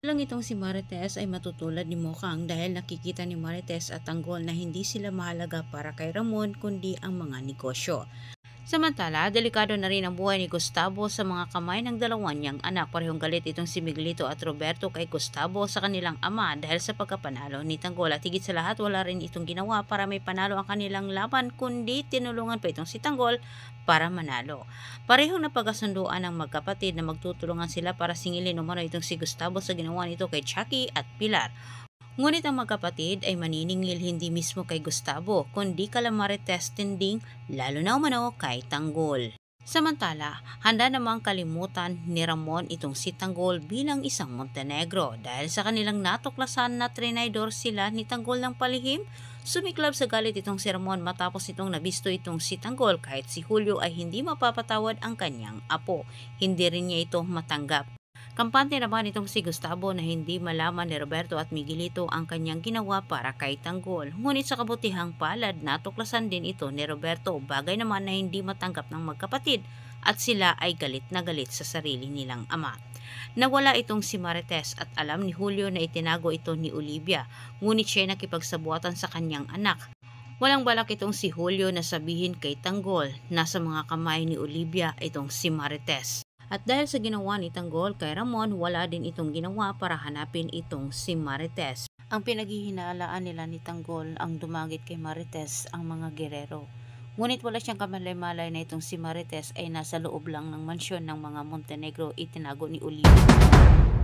Lang itong si Marites ay matutulad ni Mokang dahil nakikita ni Marites at Tanggol na hindi sila mahalaga para kay Ramon kundi ang mga negosyo. Samantala, delikado na rin ang buhay ni Gustavo sa mga kamay ng dalawang niyang anak. Parehong galit itong si Miguelito at Roberto kay Gustavo sa kanilang ama dahil sa pagkapanalo ni Tanggol. At higit sa lahat, wala rin itong ginawa para may panalo ang kanilang laban kundi tinulungan pa itong si Tanggol para manalo. Parehong napagkasunduan ng magkapatid na magtutulungan sila para singilin umano itong si Gustavo sa ginawa nito kay Chucky at Pilar. Ngunit ang magkapatid ay maniningil hindi mismo kay Gustavo, kundi kala Marites Tinding, lalo na umano kay Tanggol. Samantala, handa namang kalimutan ni Ramon itong si Tanggol bilang isang Montenegro dahil sa kanilang natuklasan na trinaydor sila ni Tanggol ng palihim. Sumiklab sa galit itong si Ramon matapos itong nabisto itong si Tanggol kahit si Julio ay hindi mapapatawad ang kanyang apo. Hindi rin niya ito matanggap. Kampante naman itong si Gustavo na hindi malaman ni Roberto at Miguelito ang kanyang ginawa para kay Tanggol. Ngunit sa kabutihang palad, natuklasan din ito ni Roberto, bagay naman na hindi matanggap ng magkapatid at sila ay galit na galit sa sarili nilang ama. Nawala itong si Marites at alam ni Julio na itinago ito ni Olivia, ngunit siya nakipagsabuatan sa kanyang anak. Walang balak itong si Julio na sabihin kay Tanggol na sa mga kamay ni Olivia itong si Marites. At dahil sa ginawa ni Tanggol kay Ramon, wala din itong ginawa para hanapin itong si Marites. Ang pinaghihinalaan nila ni Tanggol ang dumagit kay Marites ang mga gerero. Ngunit wala siyang kamalay-malay na itong si Marites ay nasa loob lang ng mansyon ng mga Montenegro itinago ni Olivia.